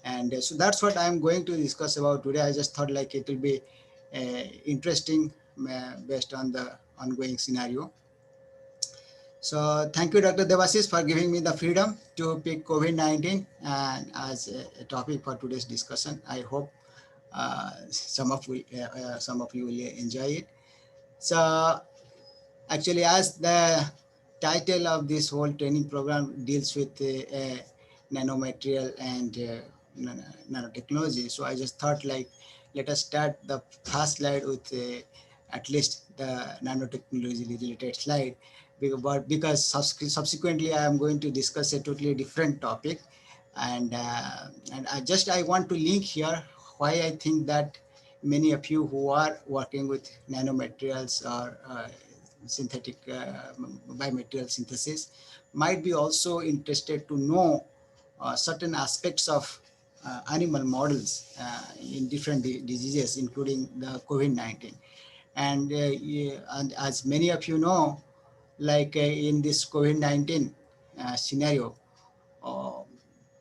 And so that's what I'm going to discuss about today. I just thought like it will be interesting based on the ongoing scenario. So thank you, Dr. Debasish, for giving me the freedom to pick COVID-19 and as a topic for today's discussion. I hope some of you will enjoy it. So actually, as the title of this whole training program deals with nanomaterial and nanotechnology, so I just thought like let us start the first slide with at least the nanotechnology related slide, because subsequently I am going to discuss a totally different topic, and I want to link here why I think that many of you who are working with nanomaterials or synthetic biomaterial synthesis might be also interested to know certain aspects of animal models in different diseases, including the COVID-19. And, yeah, and as many of you know, like in this COVID-19 scenario, uh,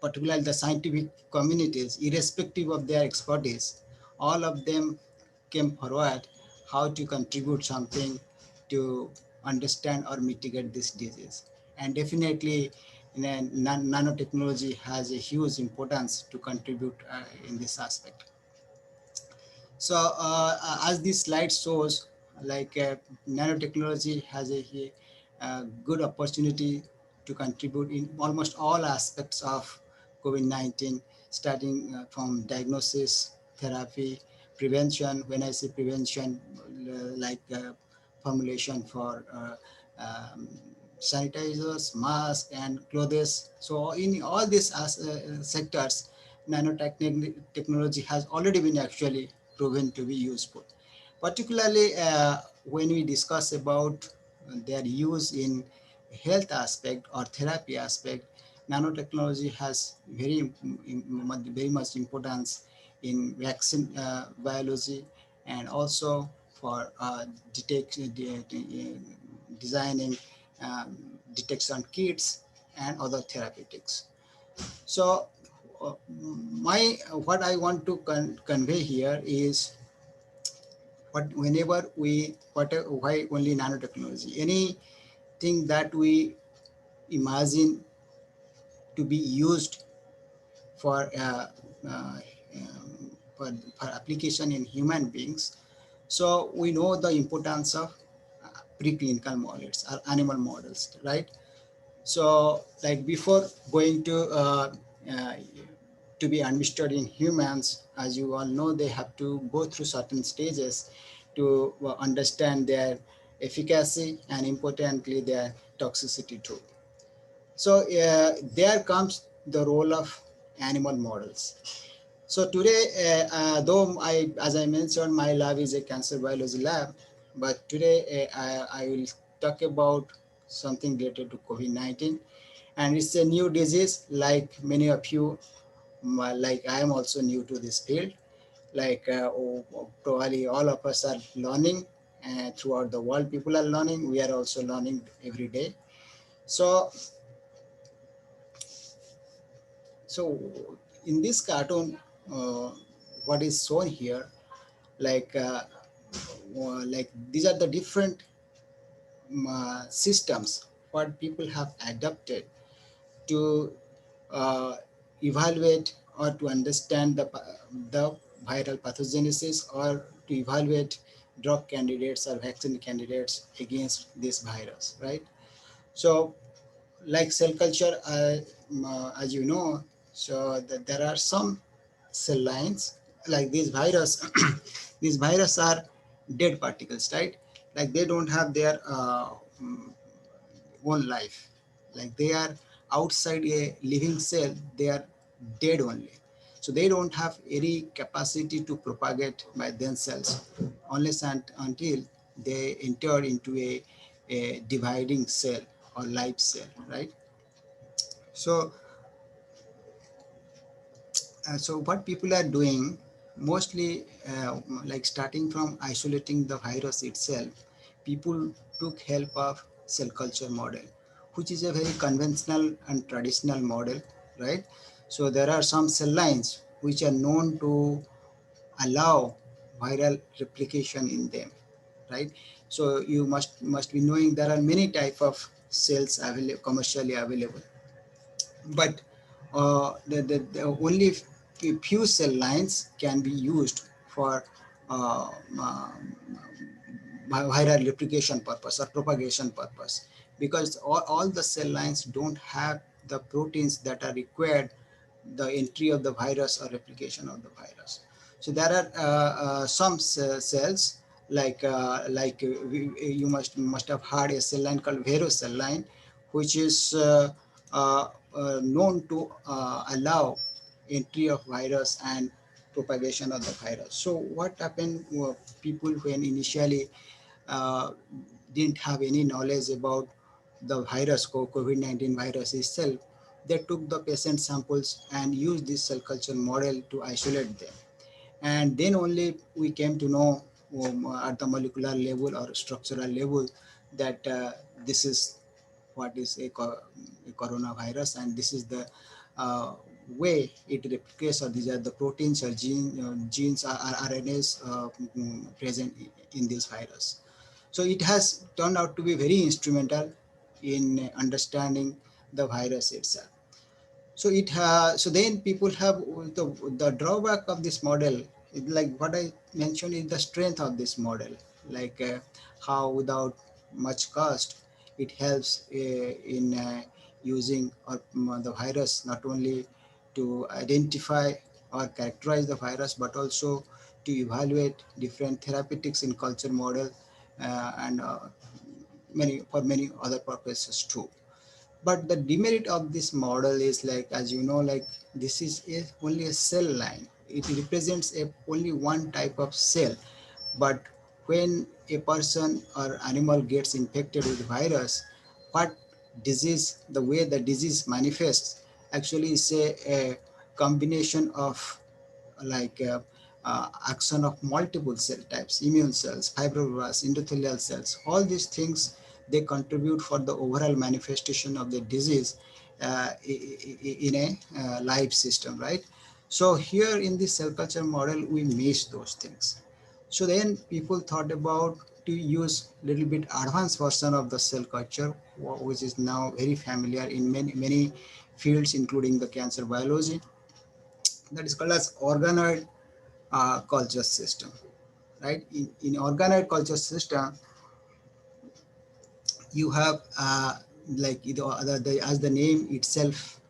particularly the scientific communities, irrespective of their expertise, all of them came forward how to contribute something to understand or mitigate this disease. And definitely, nanotechnology has a huge importance to contribute in this aspect. So as this slide shows, like nanotechnology has a good opportunity to contribute in almost all aspects of COVID-19, starting from diagnosis, therapy, prevention. When I say prevention, like formulation for sanitizers, masks, and clothes. So in all these sectors, nanotechnology has already been actually proven to be useful. Particularly when we discuss about their use in health aspect or therapy aspect, nanotechnology has very much importance in vaccine biology, and also for designing um, detection kits and other therapeutics. So my what I want to convey here is what whenever we why only nanotechnology, anything that we imagine to be used for for application in human beings. So we know the importance of preclinical models or animal models, right? So like before going uh, to be administered in humans, as you all know, they have to go through certain stages to understand their efficacy and importantly their toxicity too. So there comes the role of animal models. So today, though as I mentioned, my lab is a cancer biology lab, but today I will talk about something related to COVID-19, and it's a new disease. Like many of you, like I am also new to this field. Like probably all of us are learning, throughout the world. People are learning. We are also learning every day. So So in this cartoon, uh, what is shown here, like like these are the different systems what people have adopted to uh, evaluate or to understand the viral pathogenesis, or to evaluate drug candidates or vaccine candidates against this virus, right? So like cell culture, as you know, so that there are some cell lines like these virus. These virus are dead particles, right? Like they don't have their mm, own life. Like they are outside a living cell, they are dead only. So they don't have any capacity to propagate by themselves unless and until they enter into a dividing cell or live cell, right? So, so what people are doing mostly, like starting from isolating the virus itself, people took help of cell culture model, which is a very conventional and traditional model, right? So there are some cell lines which are known to allow viral replication in them, right? So you must be knowing there are many type of cells available, commercially available, but the only few cell lines can be used for uh, uh, viral replication purpose or propagation purpose, because all the cell lines don't have the proteins that are required the entry of the virus or replication of the virus. So there are some cells you must have heard a cell line called Vero cell line, which is known to allow entry of virus and propagation of the virus. So what happened, people when initially uh, didn't have any knowledge about the virus, COVID-19 virus itself, they took the patient samples and used this cell culture model to isolate them. And then only we came to know at the molecular level or structural level that this is what is a coronavirus, and this is the uh, way it replicates, or these are the proteins or genes or RNAs present in this virus. So it has turned out to be very instrumental in understanding the virus itself. So so then people have the drawback of this model, like what I mentioned is the strength of this model, like how without much cost it helps in using the virus, not only to identify or characterize the virus, but also to evaluate different therapeutics in culture model, and many for many other purposes too. But the demerit of this model is, like, as you know, like this is only a cell line. It represents only one type of cell. But when a person or animal gets infected with virus, what disease, the way the disease manifests actually is a combination of, like action of multiple cell types, immune cells, fibroblasts, endothelial cells. All these things, they contribute for the overall manifestation of the disease in a live system, right? So here in this cell culture model, we miss those things. So then people thought about to use little bit advanced version of the cell culture, which is now very familiar in many fields, including the cancer biology. That is called as organoid culture system, right? In organoid culture system, you have as the name itself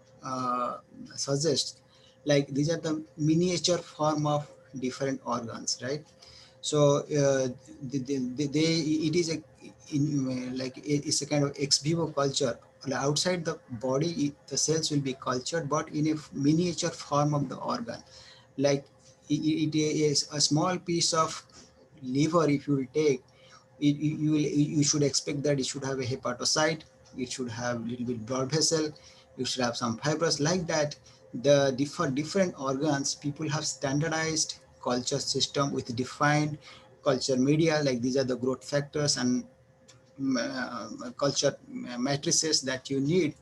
suggests, like these are the miniature form of different organs, right? So it is a it's a kind of ex vivo culture. Like outside the body, the cells will be cultured, but in a miniature form of the organ. Like it is a small piece of liver. If you will take it, you should expect that it should have a hepatocyte, it should have a little bit blood vessel, you should have some fibers, like that. The different organs, people have standardized culture system with defined culture media, like these are the growth factors and culture matrices that you need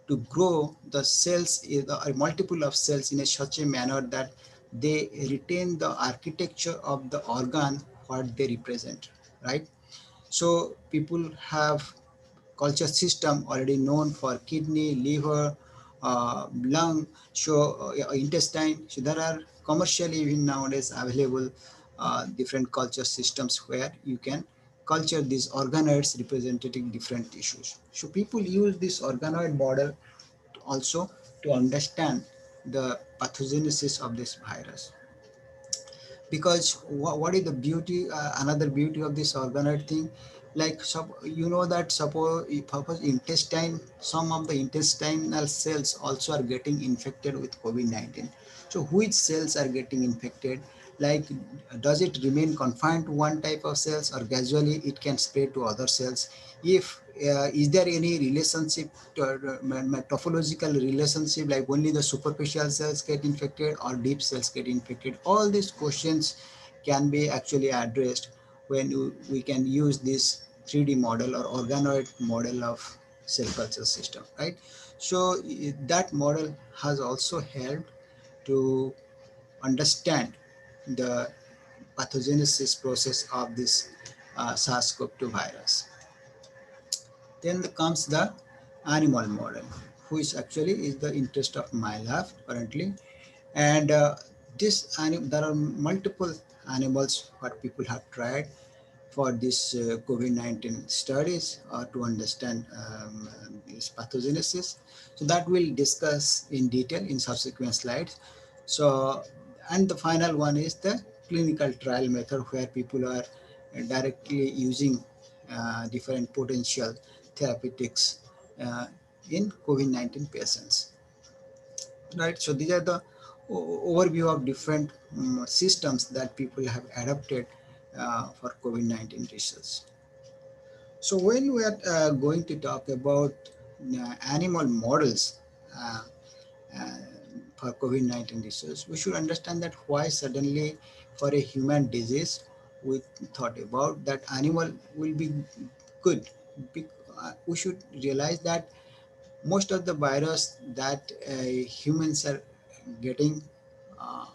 to grow the cells, a multiple of cells in such a manner that they retain the architecture of the organ what they represent, right? So people have culture system already known for kidney, liver, lung, so intestine. So there are commercially even nowadays available different culture systems where you can culture these organoids representing different tissues. So people use this organoid model also to understand the pathogenesis of this virus. Because what is the beauty, another beauty of this organoid thing, like you know that suppose intestine, some of the intestinal cells also are getting infected with COVID-19. So which cells are getting infected, like does it remain confined to one type of cells, or gradually it can spread to other cells? If is there any relationship topological relationship, like only the superficial cells get infected or deep cells get infected? All these questions can be actually addressed when we can use this 3D model or organoid model of cell culture system, right? So that model has also helped to understand the pathogenesis process of this SARS-CoV-2 virus. Then comes the animal model, which actually is the interest of my lab currently. And there are multiple animals what people have tried for this COVID-19 studies to understand this pathogenesis. So that we'll discuss in detail in subsequent slides. So, and the final one is the clinical trial method where people are directly using different potential therapeutics uh, in COVID-19 patients. Right. So these are the overview of different systems that people have adopted for COVID-19 research. So when we are going to talk about animal models uh, uh, for COVID-19 research, we should understand that why suddenly for a human disease we thought about that animal will be good. We should realize that most of the virus that humans are getting, uh,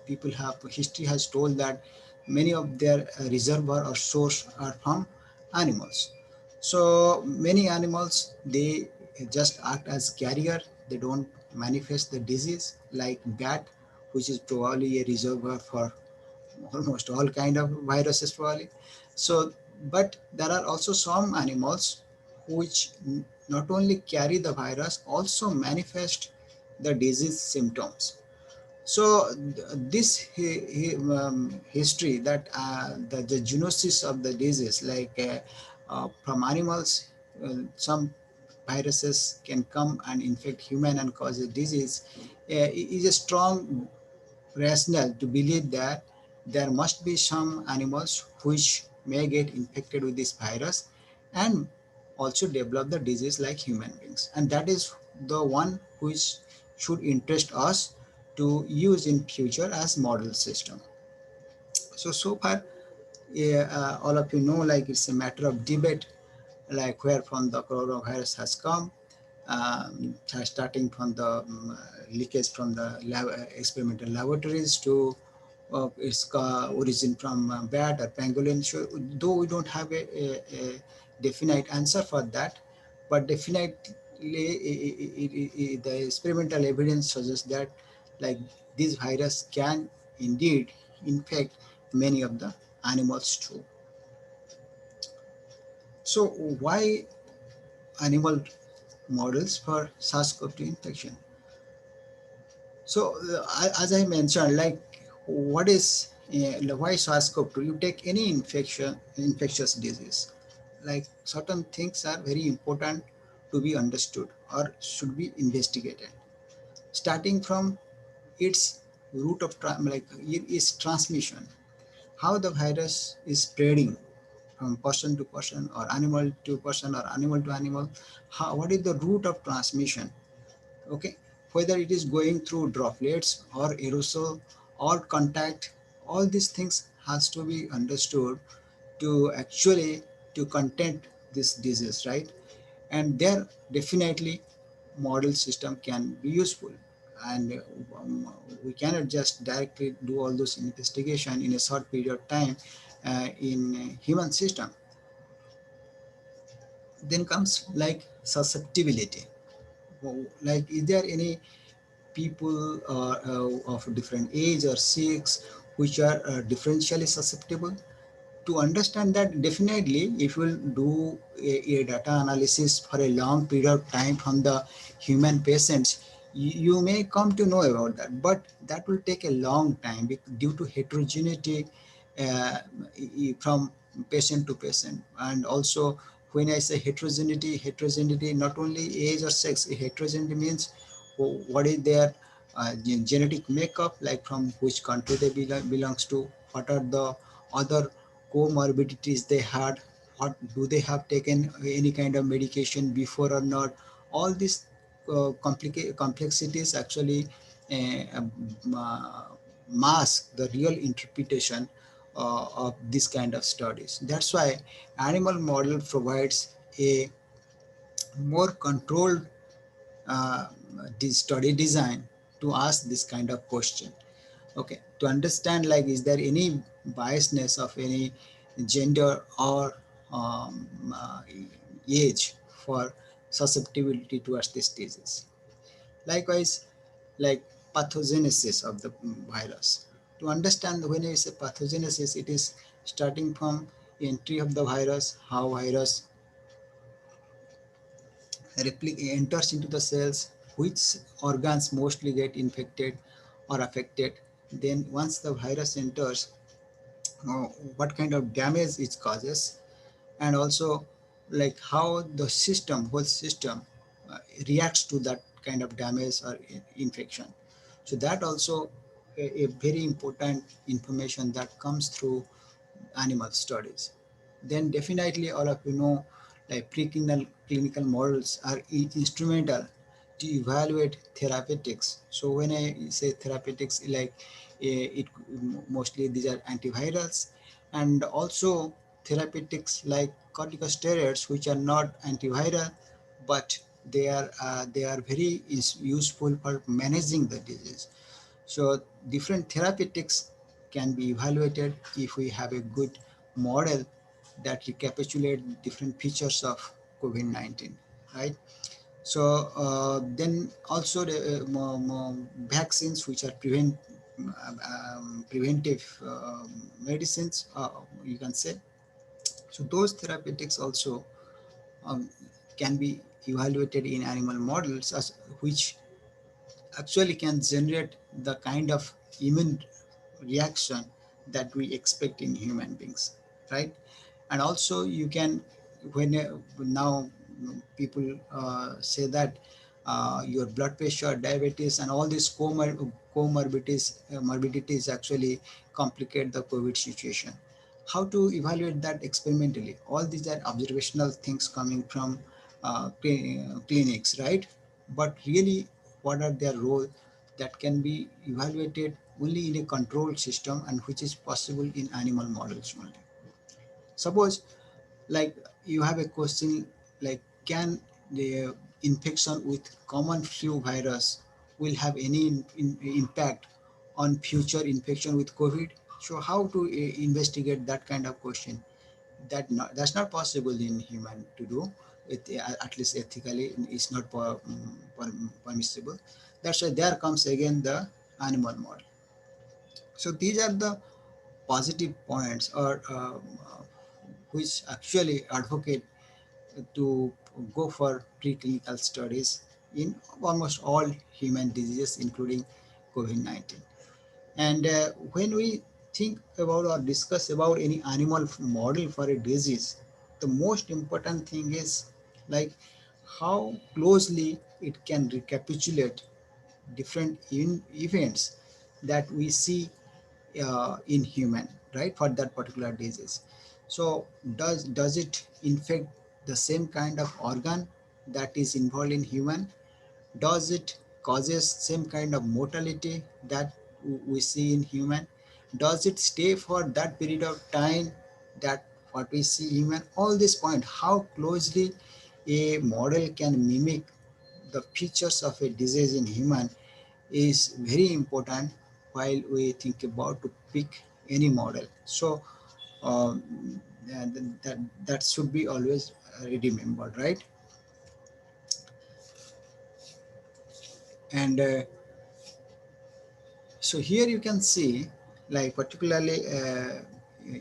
people have history has told that many of their reservoir or source are from animals. So many animals they just act as carrier. They don't manifest the disease like bat, which is probably a reservoir for almost all kind of viruses probably. So but there are also some animals which not only carry the virus also manifest the disease symptoms. So this history that the genesis of the disease, like from animals, some viruses can come and infect human and cause a disease, is a strong rationale to believe that there must be some animals which may get infected with this virus and also develop the disease like human beings. And that is the one which should interest us to use in future as model system. So far, yeah, all of you know, like it's a matter of debate, like where from the coronavirus has come, starting from the leakage from the experimental laboratories to its origin from bat or pangolin. So, though we don't have a definite answer for that, but definitely the experimental evidence suggests that like this virus can indeed infect many of the animals too. So why animal models for SARS-CoV-2 infection? So as I mentioned, like what is why SARS-CoV-2? You take any infectious disease, like certain things are very important to be understood or should be investigated. Starting from its route of like its transmission, how the virus is spreading from person to person or animal to person or animal to animal. What is the route of transmission? Okay, whether it is going through droplets or aerosol or contact, all these things has to be understood to actually to contain this disease, right? And there definitely model system can be useful, and we cannot just directly do all those investigation in a short period of time in human system. Then comes like susceptibility. Like is there any people of different age or sex which are differentially susceptible? To understand that, definitely if you will do a data analysis for a long period of time from the human patients, you may come to know about that, but that will take a long time due to heterogeneity uh, from patient to patient. And also when I say heterogeneity not only age or sex. Heterogeneity means what is their genetic makeup, like from which country they belongs to, what are the other comorbidities they had, what do they have taken any kind of medication before or not. All these complexities actually uh, mask the real interpretation of this kind of studies. That's why animal model provides a more controlled uh, study design to ask this kind of question. Okay, to understand like is there any biasness of any gender or um, uh, age for susceptibility towards this disease. Likewise, like pathogenesis of the virus. To understand when I say pathogenesis, it is starting from entry of the virus, how virus enters into the cells, which organs mostly get infected or affected. Then once the virus enters, uh, what kind of damage it causes, and also like how the whole system uh, reacts to that kind of damage or infection. So that also a very important information that comes through animal studies. Then definitely all of you know like preclinical clinical models are instrumental to evaluate therapeutics. So when I say therapeutics, like it mostly these are antivirals, and also therapeutics like corticosteroids, which are not antiviral, but they are very useful for managing the disease. So different therapeutics can be evaluated if we have a good model that recapitulate different features of COVID-19, right? So then also the vaccines, which are preventive medicines, you can say. So those therapeutics also um, can be evaluated in animal models, as which actually can generate the kind of immune reaction that we expect in human beings, right? And also you can, when now people say that your blood pressure, diabetes, and all these morbidities actually complicate the COVID situation. How to evaluate that experimentally? All these are observational things coming from clinics, right? But really, what are their role that can be evaluated only in a controlled system, and which is possible in animal models only. Suppose like you have a question like, can the infection with common flu virus will have any impact on future infection with COVID? So how to investigate that kind of question? That's not possible in human to do it, at least ethically it's not permissible. That's why there comes again the animal model. So these are the positive points, or which actually advocate to go for preclinical studies in almost all human diseases, including COVID-19. And when we think about or discuss about any animal model for a disease, the most important thing is like how closely it can recapitulate different events that we see in human, right, for that particular disease. So does it infect the same kind of organ that is involved in human? Does it causes same kind of mortality that we see in human? Does it stay for that period of time that what we see human? All this point, how closely a model can mimic the features of a disease in human is very important while we think about to pick any model. So um, that should be always remembered, right? And so here you can see, like particularly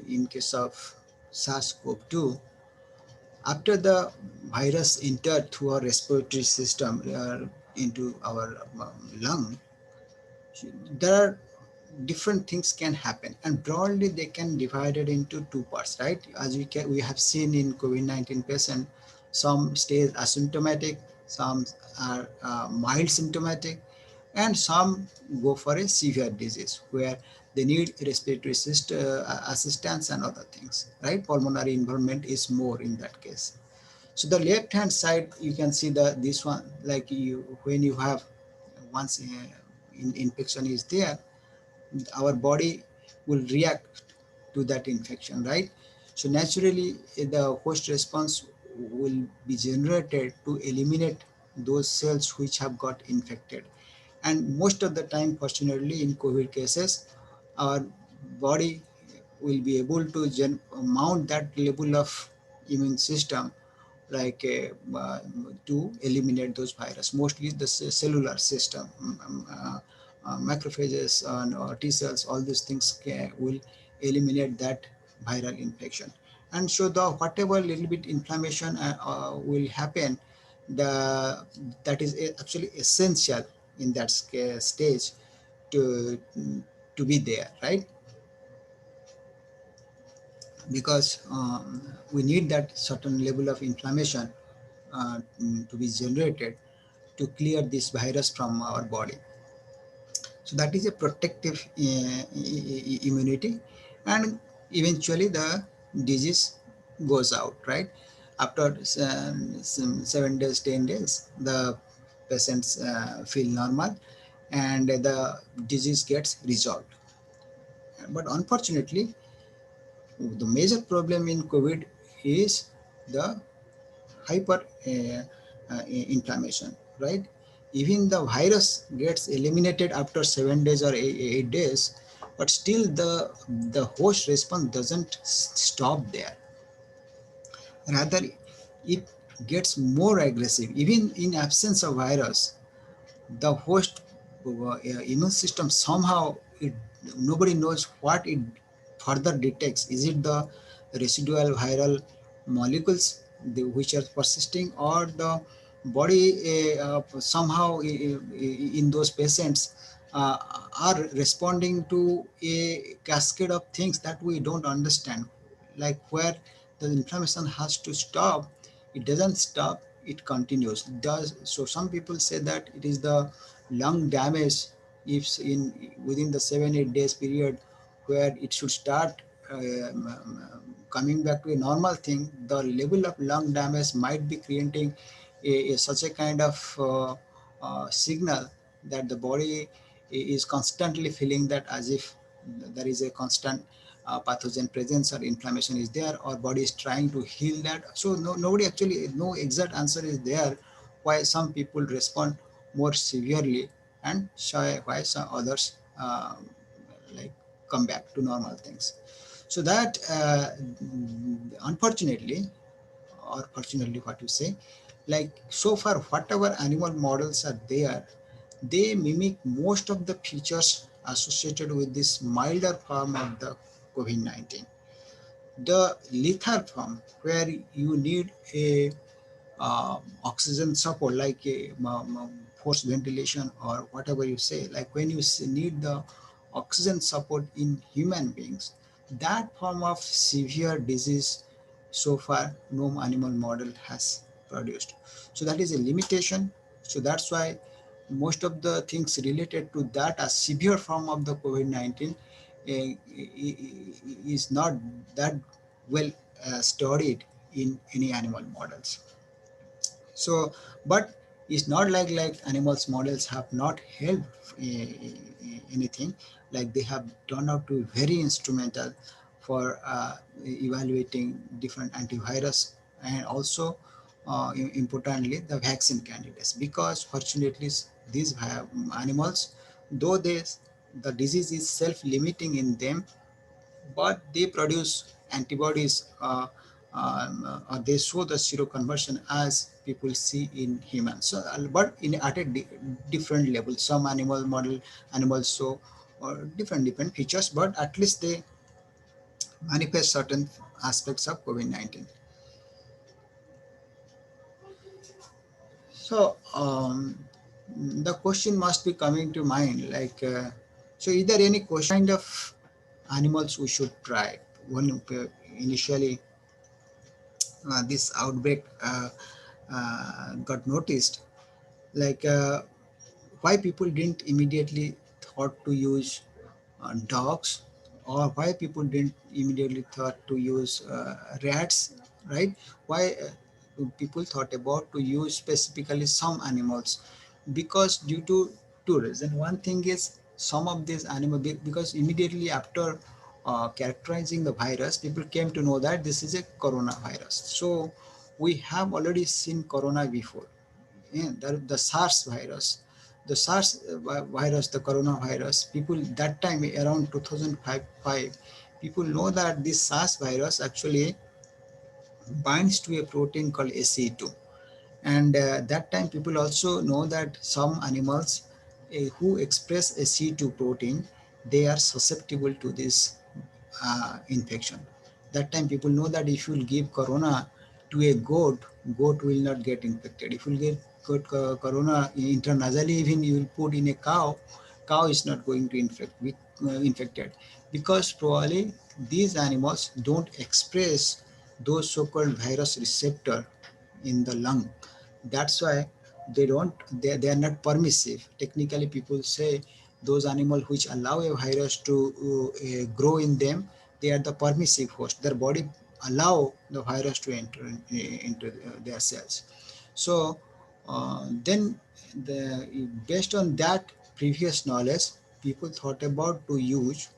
in case of SARS-CoV-2, after the virus entered through our respiratory system into our lung, there are different things can happen, and broadly they can divide it into two parts, right? As we have seen in COVID-19 patient, some stays asymptomatic, some are mild symptomatic, and some go for a severe disease where they need respiratory assistance and other things, right? Pulmonary involvement is more in that case. So the left hand side you can see the this one, like you when you have once infection is there, our body will react to that infection, right? So naturally, the host response will be generated to eliminate those cells which have got infected. And most of the time, fortunately, in COVID cases, our body will be able to mount that level of immune system, like to eliminate those virus. Mostly the cellular system, macrophages or T cells, all these things will eliminate that viral infection. And so the whatever little bit inflammation will happen, the that is actually essential in that stage to to be there, right? Because we need that certain level of inflammation to be generated to clear this virus from our body. So that is a protective immunity, and eventually the disease goes out, right? After some 7 days, 10 days, the patients feel normal, and the disease gets resolved. But unfortunately, the major problem in COVID is the hyper inflammation, right? Even the virus gets eliminated after 7 days or 8 days, but still the host response doesn't stop there. Rather, it gets more aggressive. Even in absence of virus, the host immune system somehow nobody knows what it further detects. Is it the residual viral molecules which are persisting, or the body somehow in those patients uh, are responding to a cascade of things that we don't understand, like where the inflammation has to stop, it doesn't stop, it continues. Does so? Some people say that it is the lung damage, if in within the 7 8 days period where it should start coming back to a normal thing, the level of lung damage might be creating such a kind of signal that the body is constantly feeling that as if there is a constant pathogen presence or inflammation is there, or body is trying to heal that. So nobody actually, no exact answer is there why some people respond more severely, and why some others like come back to normal things. So that unfortunately, or fortunately, what you say, like so far whatever animal models are there, they mimic most of the features associated with this milder form of the COVID-19. The lethal form, where you need a oxygen support, like a forced ventilation or whatever you say, like when you need the oxygen support in human beings, that form of severe disease, so far no animal model has produced. So that is a limitation. So that's why most of the things related to that, a severe form of the COVID-19, is not that well studied in any animal models. So, but it's not like animals models have not helped anything. Like they have turned out to be very instrumental for evaluating different antivirus, and also importantly the vaccine candidates, because fortunately these animals, though the disease is self-limiting in them, but they produce antibodies, or they show the seroconversion as people see in humans. So, but in at a different level. Some animals show different features, but at least they manifest certain aspects of COVID-19. So the question must be coming to mind, like, so is there any question kind of animals we should try when initially this outbreak got noticed, like why people didn't immediately thought to use dogs, or why people didn't immediately thought to use rats, right? Why people thought about to use specifically some animals? Because due to two reasons. One thing is some of these animals, because immediately after characterizing the virus, people came to know that this is a coronavirus. So we have already seen corona before. the SARS virus. The SARS virus, the coronavirus, people that time around 2005, people know that this SARS virus actually binds to a protein called ACE2. And that time people also know that some animals who express ACE2 protein, they are susceptible to this infection. That time people know that if you give corona to a goat, goat will not get infected. If you get corona intranasally, even you will put in a cow, cow is not going to infected, because probably these animals don't express those so-called virus receptor in the lung. That's why they are not permissive. Technically people say those animals which allow a virus to grow in them, they are the permissive host. Their body allow the virus to enter into their cells. So then based on that previous knowledge, people thought about to use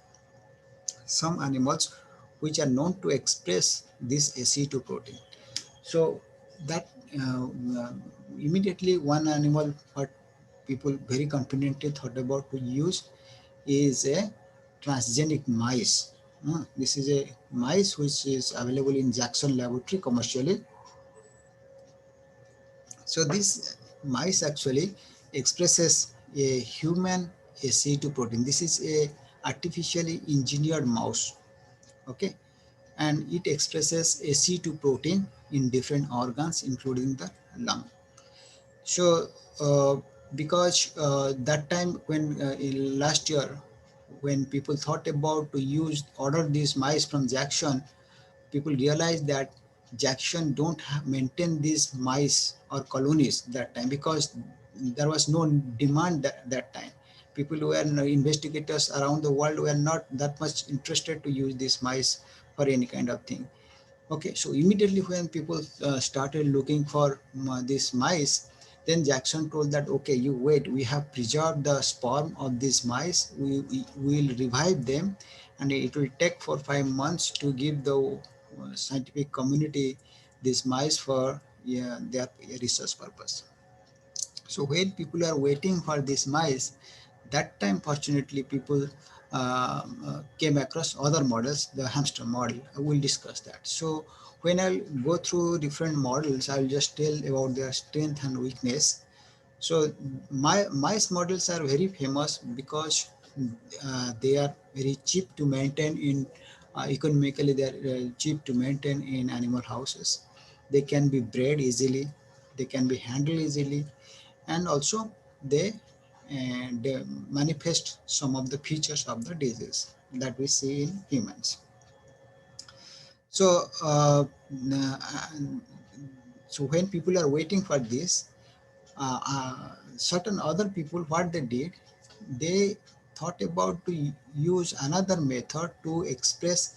some animals which are known to express this ACE2 protein. So that immediately one animal what people very confidently thought about to use is a transgenic mice. This is a mice which is available in Jackson laboratory commercially. So this mice actually expresses a human ACE2 protein. This is a artificially engineered mouse. Okay, and it expresses ACE2 protein in different organs, including the lung. So, because that time when in last year, when people thought about to order these mice from Jackson, people realized that Jackson don't maintain these mice or colonies that time, because there was no demand that time. People who were investigators around the world were not that much interested to use these mice for any kind of thing. Okay, so immediately when people started looking for these mice, then Jackson told that, okay, you wait, we have preserved the sperm of these mice, we will revive them, and it will take 4 5 months to give the scientific community these mice for their research purpose. So when people are waiting for these mice, that time fortunately people came across other models, the hamster model. I will discuss that. So when I'll go through different models, I'll just tell about their strength and weakness. So my mice models are very famous because they are very cheap to maintain in economically. They are cheap to maintain in animal houses. They can be bred easily. They can be handled easily, and also they they manifest some of the features of the disease that we see in humans. So so when people are waiting for this, certain other people, what they did, they thought about to use another method to express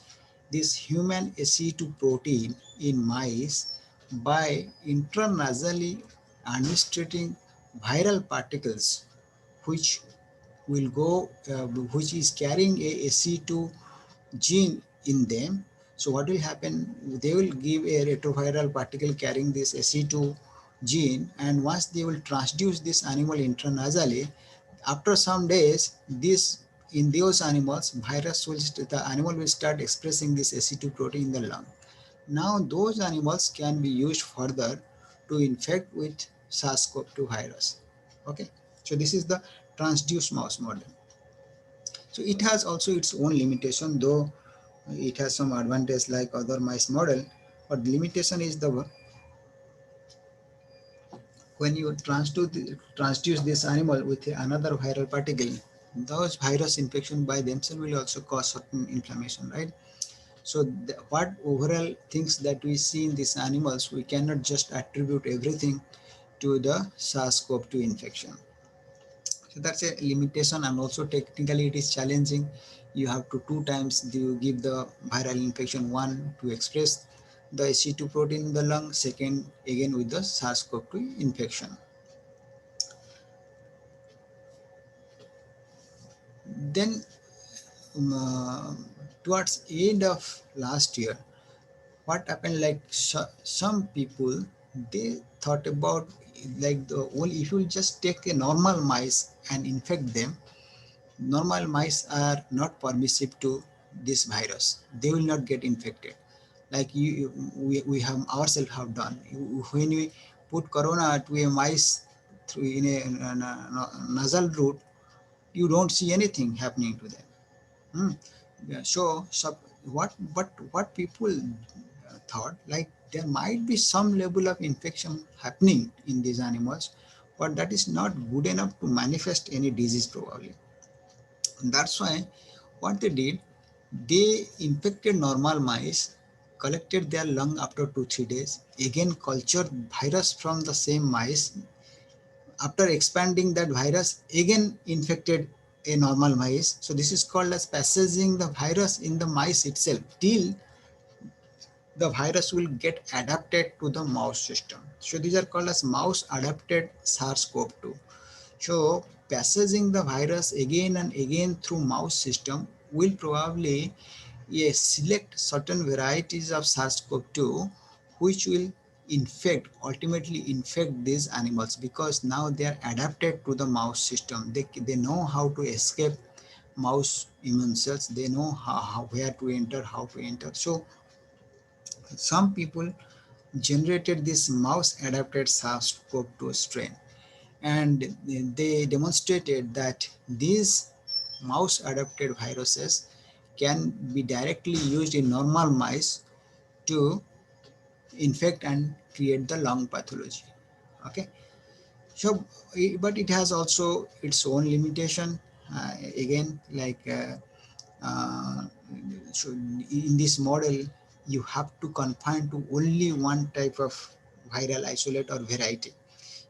this human ACE2 protein in mice by intranasally administering viral particles, which will go, which is carrying a ACE2 gene in them. So what will happen? They will give a retroviral particle carrying this ACE2 gene, and once they will transduce this animal intranasally, after some days, this in those animals, the animal will start expressing this ACE2 protein in the lung. Now those animals can be used further to infect with SARS-CoV-2 virus. Okay, so this is the transduced mouse model. So it has also its own limitation, though it has some advantage like other mice model, but the limitation is the when you transduce this animal with another viral particle, those virus infection by themselves will also cause certain inflammation, right? So what overall things that we see in these animals, we cannot just attribute everything to the SARS-CoV-2 infection. So that's a limitation, and also technically it is challenging. You have to two times you give the viral infection, one to express the ACE2 protein in the lung, second again with the SARS-CoV-2 infection. Then towards end of last year, what happened, like some people, they thought about like the only if you just take a normal mice and infect them, normal mice are not permissive to this virus. They will not get infected. Like we have ourselves have done. When we put corona to a mice through in a nasal route, you don't see anything happening to them. Hmm. Yeah, so what people thought, like there might be some level of infection happening in these animals, but that is not good enough to manifest any disease probably. That's why what they did, they infected normal mice, collected their lung after 2 3 days, again cultured virus from the same mice. After expanding that virus, again infected a normal mice. So this is called as passaging the virus in the mice itself till the virus will get adapted to the mouse system. So these are called as mouse adapted SARS-CoV-2. So passaging the virus again and again through mouse system will probably select certain varieties of SARS-CoV-2 which will ultimately infect these animals, because now they are adapted to the mouse system. They know how to escape mouse immune cells. They know where to enter, how to enter. So some people generated this mouse adapted SARS-CoV-2 strain, and they demonstrated that these mouse adapted viruses can be directly used in normal mice to infect and create the lung pathology. Okay, so but it has also its own limitation. Again, like uh, so in this model you have to confine to only one type of viral isolate or variety.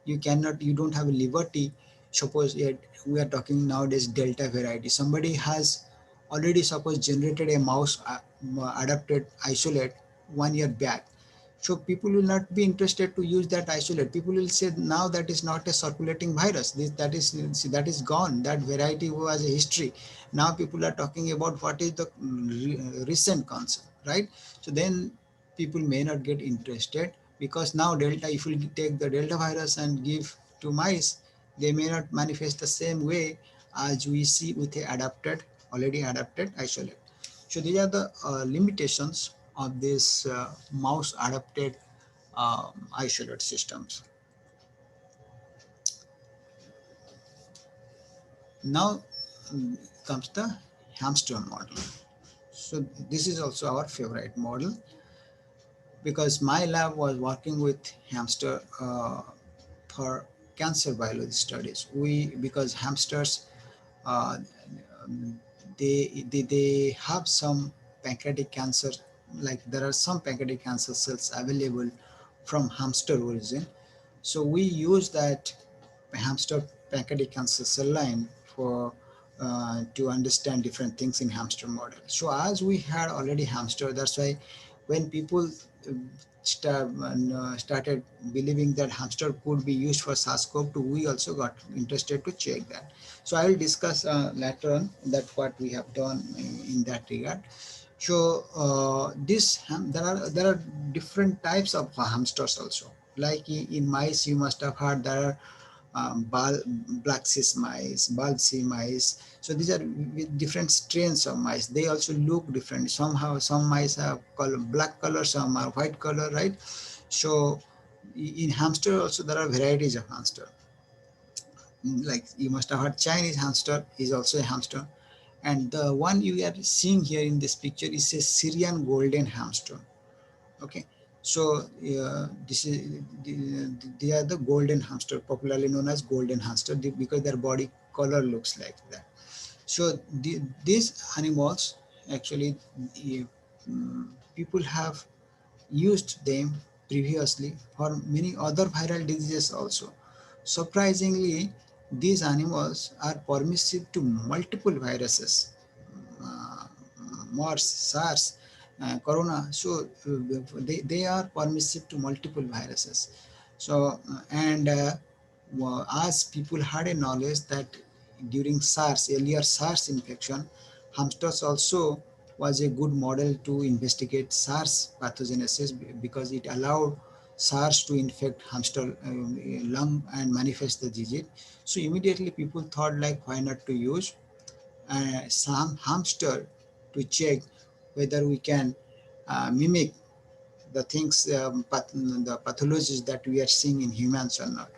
You don't have a liberty. Suppose we are talking nowadays delta variety. Somebody has already suppose generated a mouse adapted isolate 1 year back, so people will not be interested to use that isolate. People will say now that is not a circulating virus. That is gone. That variety was a history. Now people are talking about what is the recent concern, right? So then people may not get interested, because now delta, if you take the delta virus and give to mice, they may not manifest the same way as we see with a already adapted isolate. So these are the limitations of this mouse adapted isolate systems. Now comes the hamster model. So this is also our favorite model, because my lab was working with hamster for cancer biology studies. Because hamsters, uh, they have some pancreatic cancer, like there are some pancreatic cancer cells available from hamster origin. So we use that hamster pancreatic cancer cell line for to understand different things in hamster model. So as we had already hamster, that's why when people started believing that hamster could be used for SARS-CoV-2, we also got interested to check that. So I will discuss later on that what we have done in that regard. So there are different types of hamsters also. Like in mice, you must have heard there are black cyst mice, bulgy mice. So these are different strains of mice. They also look different. Somehow some mice have black color, some are white color, right? So in hamster also there are varieties of hamster. Like you must have heard Chinese hamster is also a hamster. And the one you are seeing here in this picture is a Syrian golden hamster. Okay, so this is they are the golden hamster, popularly known as golden hamster, because their body color looks like that. So these animals actually, people have used them previously for many other viral diseases also. Surprisingly, these animals are permissive to multiple viruses, uh, MERS, SARS, Corona. So they are permissive to multiple viruses. So as people had a knowledge that during earlier SARS infection, hamsters also was a good model to investigate SARS pathogenesis, because it allowed SARS to infect hamster lung and manifest the disease. So immediately people thought like, why not to use some hamster to check whether we can mimic the things, the pathologies that we are seeing in humans or not.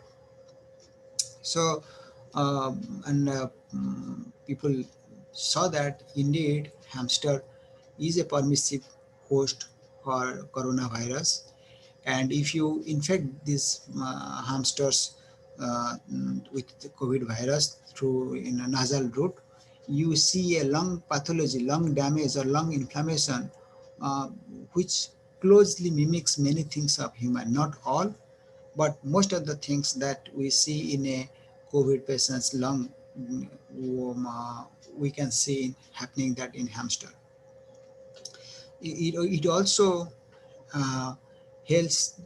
So, and people saw that indeed hamster is a permissive host for coronavirus, and if you infect these hamsters with the COVID virus through in a nasal route, you see a lung pathology, lung damage or lung inflammation, uh, which closely mimics many things of human. Not all, but most of the things that we see in a COVID patient's lung, we can see happening that in hamster. It also uh,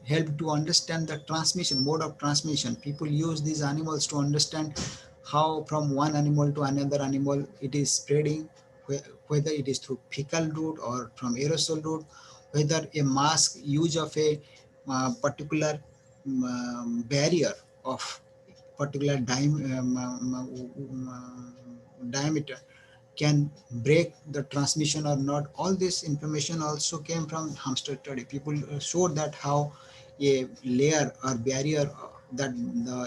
help to understand the transmission mode of transmission. People use these animals to understand how from one animal to another animal it is spreading, whether it is through fecal route or from aerosol route, whether a mask use of a particular barrier of particular diameter can break the transmission or not. All this information also came from hamster study. People showed that how a layer or barrier that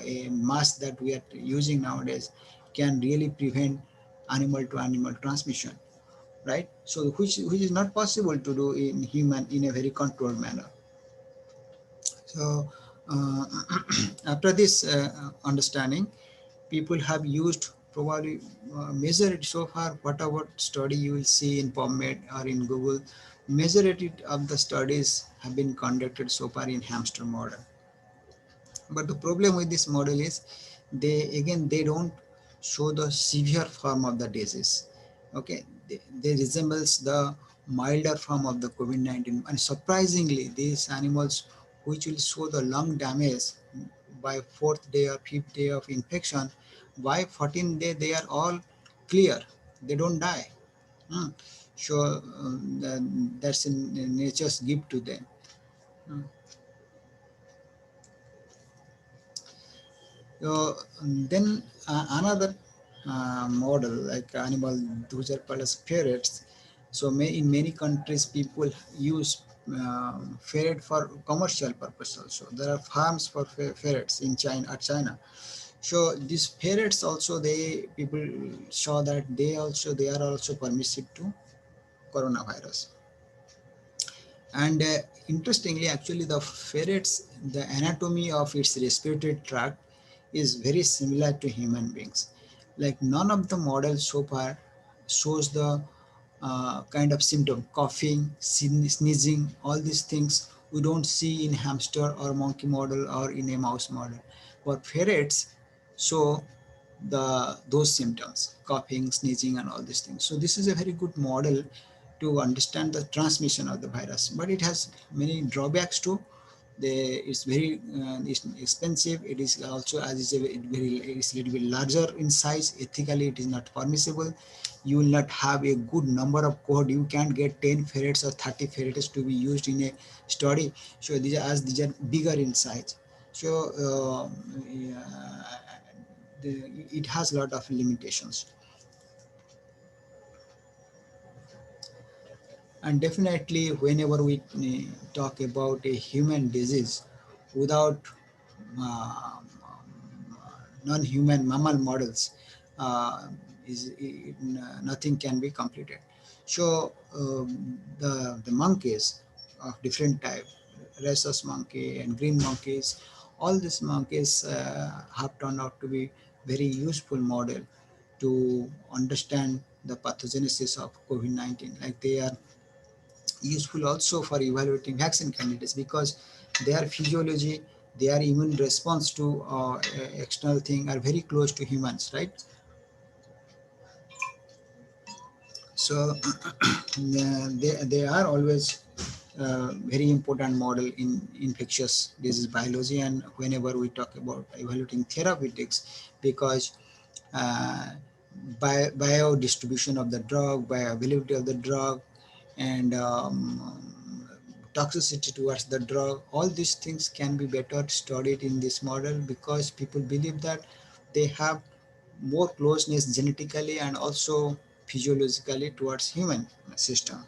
a mask that we are using nowadays can really prevent animal to animal transmission, right? So which is not possible to do in human in a very controlled manner. So uh, after this understanding, people have used probably majority so far, whatever study you will see in PubMed or in Google, majority of the studies have been conducted so far in hamster model. But the problem with this model is they don't show the severe form of the disease. Okay, they resembles the milder form of the COVID-19, and surprisingly, these animals which will show the lung damage by fourth day or fifth day of infection, by 14th day they are all clear. They don't die. Hmm. So that's in nature's gift to them. Hmm. So then another model like animal, those are called as ferrets. So in many countries people use ferret for commercial purpose also. There are farms for ferrets in China. So these ferrets also, they people saw that they are also permissive to coronavirus. And interestingly, actually, the ferrets, the anatomy of its respiratory tract is very similar to human beings. Like none of the models so far shows the kind of symptom, coughing, sneezing, all these things we don't see in hamster or monkey model or in a mouse model. But ferrets show those symptoms, coughing, sneezing, and all these things. So this is a very good model to understand the transmission of the virus, but it has many drawbacks too. It's very it's expensive. It is also, as is a very, it's a little bit larger in size. Ethically, it is not permissible. You will not have a good number of cohort. You can't get 10 ferrets or 30 ferrets to be used in a study. So these are bigger in size. So the, it has a lot of limitations. And definitely, whenever we talk about a human disease without uh, non-human mammal models, uh, nothing can be completed. So the monkeys of different type, rhesus monkey and green monkeys, all these monkeys have turned out to be very useful model to understand the pathogenesis of COVID-19. Like they are useful also for evaluating vaccine candidates because their physiology, their immune response to external thing are very close to humans, right? So they are always very important model in infectious disease biology, and whenever we talk about evaluating therapeutics, because uh, biodistribution of the drug, bioavailability of the drug, and toxicity towards the drug. All these things can be better studied in this model because people believe that they have more closeness genetically and also physiologically towards human system.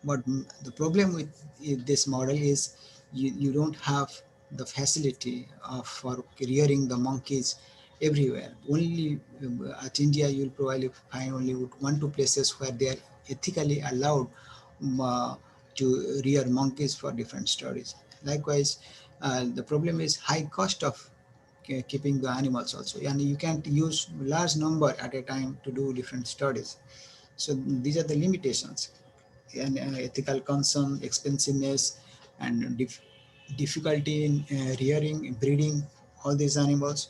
But the problem with this model is you don't have the facility for rearing the monkeys everywhere. Only at India you'll probably find only one two places where they are ethically allowed to rear monkeys for different studies. Likewise, the problem is high cost of keeping the animals also, and you can't use large number at a time to do different studies. So these are the limitations, and ethical concern, expensiveness, and difficulty in rearing, breeding all these animals,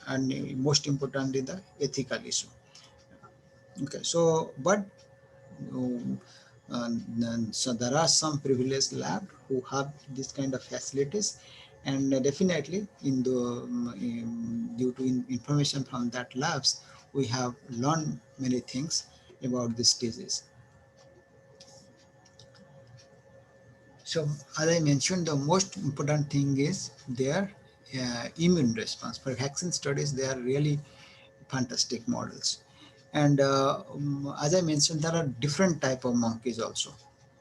and most importantly, the ethical issue. Okay, so but um, so there are some privileged lab who have this kind of facilities, and definitely in the due to information from that labs, we have learned many things about this disease. So as I mentioned, the most important thing is their immune response. For vaccine studies, they are really fantastic models. And as I mentioned, there are different type of monkeys also.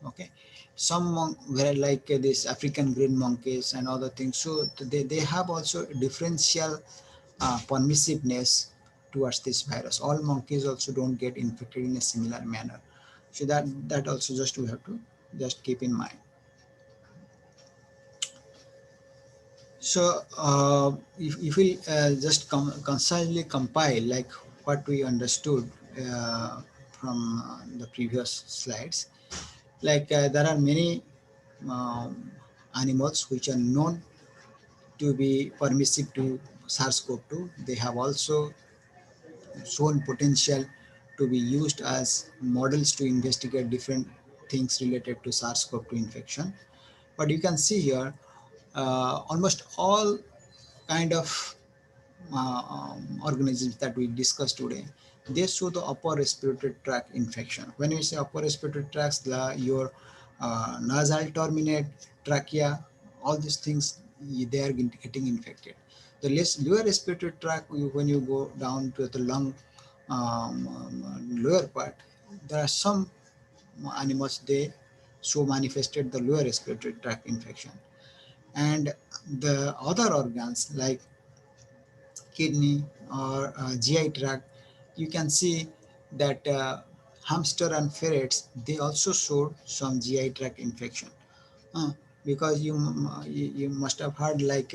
Okay, some were like this African green monkeys and other things. So they have also differential permissiveness towards this virus. All monkeys also don't get infected in a similar manner. So that also just we have to just keep in mind. So, if we just concisely compile like what we understood from the previous slides, like there are many um, animals which are known to be permissive to SARS-CoV-2. They have also shown potential to be used as models to investigate different things related to SARS-CoV-2 infection. But you can see here almost all kind of organisms that we discussed today, they show the upper respiratory tract infection. When we say upper respiratory tracts, your nasal terminate, trachea, all these things, they are getting infected. The lower respiratory tract, when you go down to the lung lower part, there are some animals, they show manifested the lower respiratory tract infection. And the other organs like kidney or GI tract, you can see that hamster and ferrets, they also showed some GI tract infection. Uh, because you must have heard like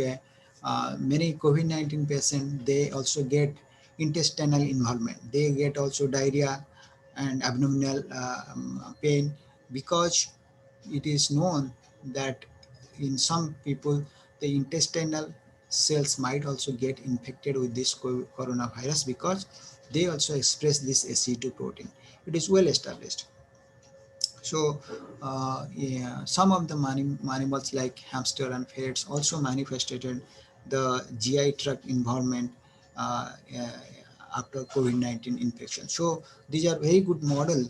many COVID-19 patients, they also get intestinal involvement. They get also diarrhea and abdominal pain, because it is known that in some people the intestinal cells might also get infected with this coronavirus, because they also express this ACE2 protein. It is well established. So yeah, some of the animals like hamster and ferrets also manifested the GI tract involvement after COVID-19 infection. So these are very good model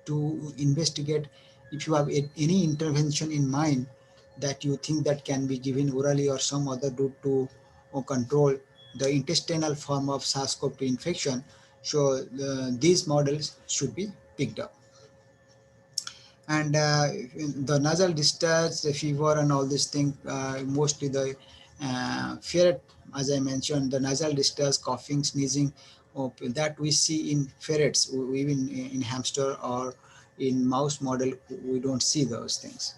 to investigate. If you have any intervention in mind that you think that can be given orally or some other route to control the intestinal form of SARS-CoV-2 infection, so these models should be picked up. And the nasal discharge, the fever and all these things, mostly the ferret, as I mentioned, the nasal discharge, coughing, sneezing, that we see in ferrets. Even in hamster or in mouse model, we don't see those things.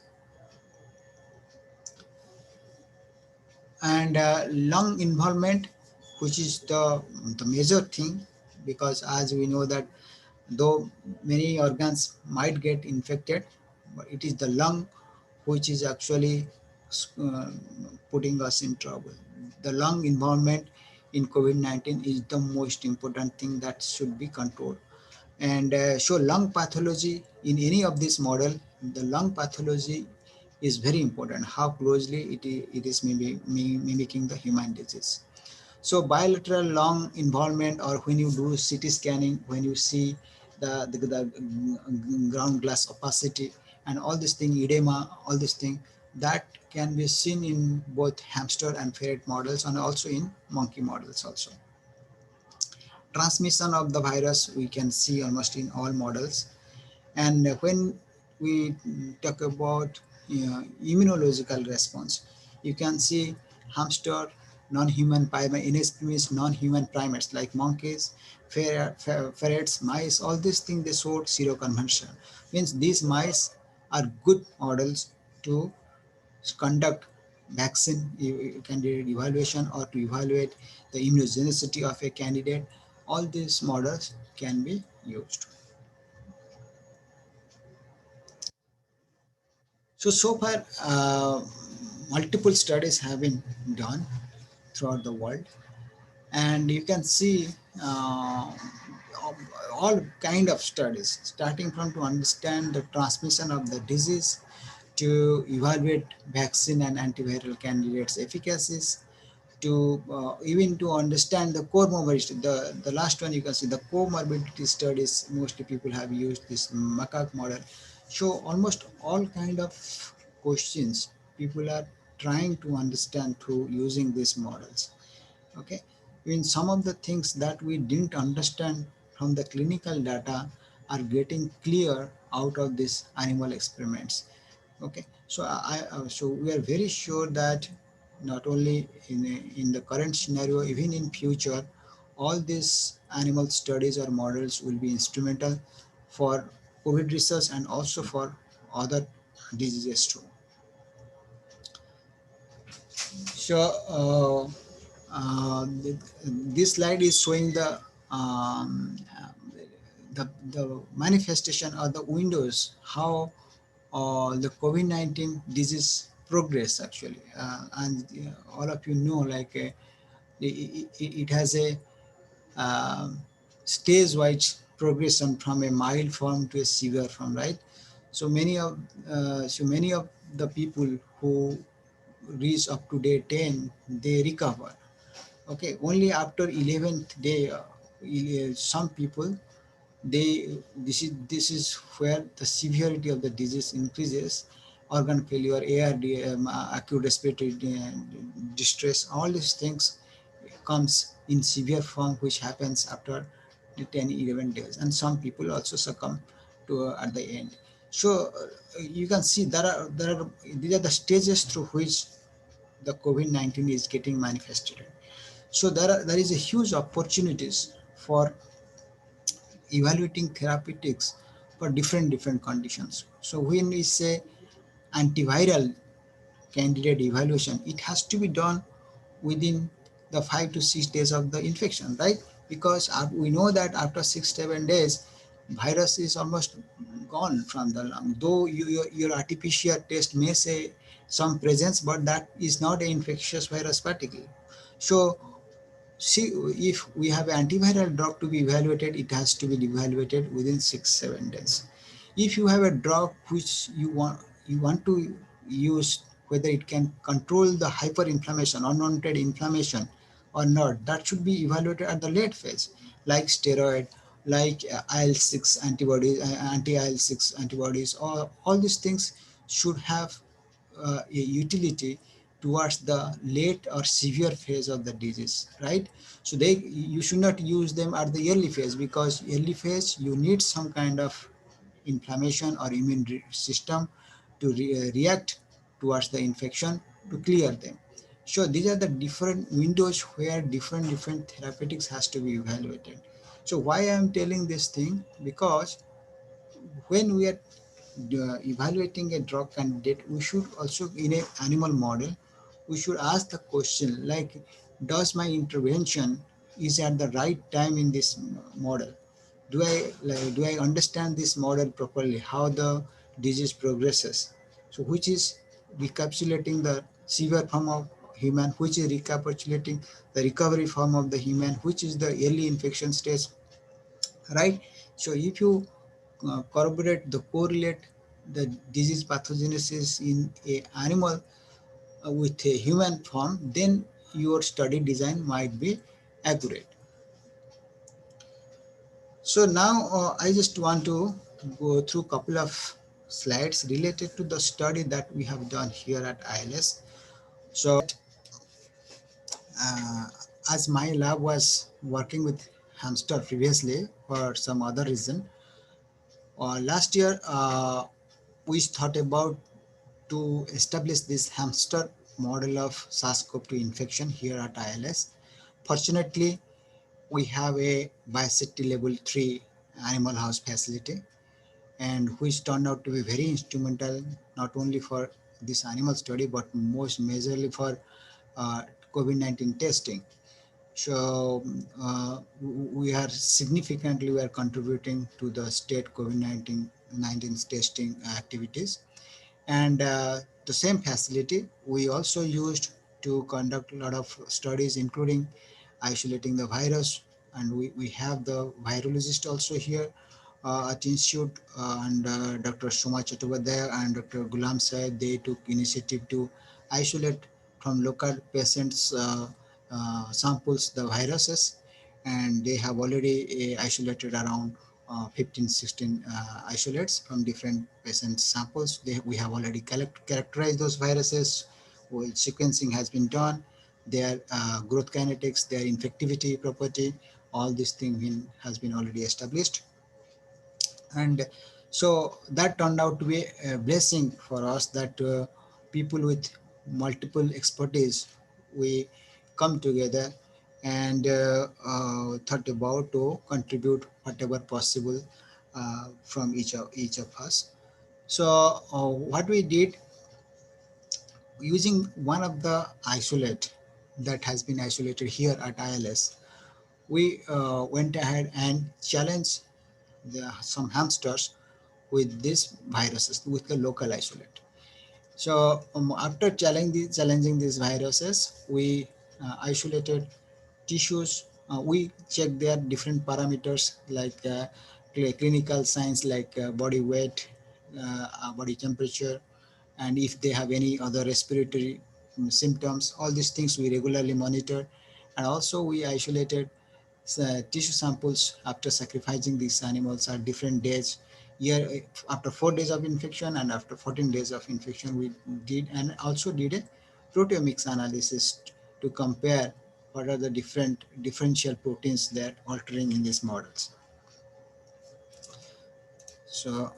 And lung involvement, which is the major thing, because as we know that though many organs might get infected, but it is the lung which is actually uh, putting us in trouble. The lung involvement in COVID-19 is the most important thing that should be controlled. And so lung pathology in any of this model, the lung pathology is very important, how closely it is mimicking the human disease. So bilateral lung involvement, or when you do CT scanning, when you see the ground glass opacity and all this thing, edema, all this thing, that can be seen in both hamster and ferret models and also in monkey models also. Transmission of the virus we can see almost in all models. And when we talk about immunological response, you can see hamster, non-human primates, in its means non-human primates like monkeys, ferrets, mice, all these things they showed seroconversion. Means these mice are good models to conduct vaccine candidate evaluation or to evaluate the immunogenicity of a candidate. All these models can be used. So far, multiple studies have been done throughout the world, and you can see all kind of studies, starting from to understand the transmission of the disease, to evaluate vaccine and antiviral candidates' efficacies, to even to understand the comorbidity. The last one you can see the comorbidity studies. Mostly people have used this macaque model. So almost all kind of questions people are trying to understand through using these models. Okay, in some of the things that we didn't understand from the clinical data are getting clear out of these animal experiments. Okay, so so we are very sure that not only in the current scenario, even in future, all these animal studies or models will be instrumental for COVID research and also for other diseases too. So this slide is showing the manifestation or the windows how the COVID-19 disease progress actually, and all of you know, like it has a stage-wise progression from a mild form to a severe form, right? So many of the people who reach up to day 10, they recover. Okay, only after 11th day, some people, they this is where the severity of the disease increases. Organ failure, ARD, acute respiratory distress, all these things comes in severe form, which happens after the 10 11 days, and some people also succumb to at the end. So you can see there are these are the stages through which the COVID-19 is getting manifested. So there is a huge opportunities for evaluating therapeutics for different conditions. So when we say antiviral candidate evaluation, it has to be done within the 5 to 6 days of the infection, right? Because we know that after 6 7 days, virus is almost gone from the lung. Though your RT-PCR test may say some presence, but that is not an infectious virus particle. So see, if we have antiviral drug to be evaluated, it has to be evaluated within 6 7 days. If you have a drug which you want to use, whether it can control the hyperinflammation, unwanted inflammation or not, that should be evaluated at the late phase, like steroid, like IL-6 antibodies, anti-IL-6 antibodies, or all these things should have a utility towards the late or severe phase of the disease, right? So you should not use them at the early phase, because early phase you need some kind of inflammation or immune system to react towards the infection to clear them. So these are the different windows where different therapeutics has to be evaluated. So why I am telling this thing, because when we are evaluating a drug candidate, we should also, in an animal model, we should ask the question like, does my intervention is at the right time in this model? Do I understand this model properly? How the disease progresses? So which is recapitulating the severe form of human, which is recapitulating the recovery form of the human, which is the early infection stage, right? So if you correlate the disease pathogenesis in a animal with a human form, then your study design might be accurate. So now I just want to go through a couple of slides related to the study that we have done here at ILS. So uh, as my lab was working with hamster previously for some other reason, last year we thought about to establish this hamster model of SARS-CoV-2 infection here at ILS. Fortunately, we have a biosafety level 3 animal house facility, and which turned out to be very instrumental not only for this animal study but most majorly for uh, COVID-19 testing. So we are significantly we are contributing to the state COVID-19 testing activities. And the same facility we also used to conduct a lot of studies, including isolating the virus. And we have the virologist also here at institute, and Dr. Shoma Chattopadhyay and Dr. Gulam Saib, they took initiative to isolate from local patients samples the viruses, and they have already isolated around 15 16 isolates from different patient samples. We have already characterized those viruses, which sequencing has been done, their growth kinetics, their infectivity property, all these things has been already established. And so that turned out to be a blessing for us that people with multiple expertise, we come together and thought about to contribute whatever possible from each of us. So what we did, using one of the isolate that has been isolated here at ILS, we went ahead and challenged some hamsters with these viruses, with the local isolate. So after challenging these viruses, we isolated tissues. We checked their different parameters like clinical signs like body weight, body temperature, and if they have any other respiratory symptoms. All these things we regularly monitor. And also we isolated tissue samples after sacrificing these animals at different days. Year after 4 days of infection and after 14 days of infection, we did, and also did a proteomics analysis to compare what are the different differential proteins that are altering in these models. So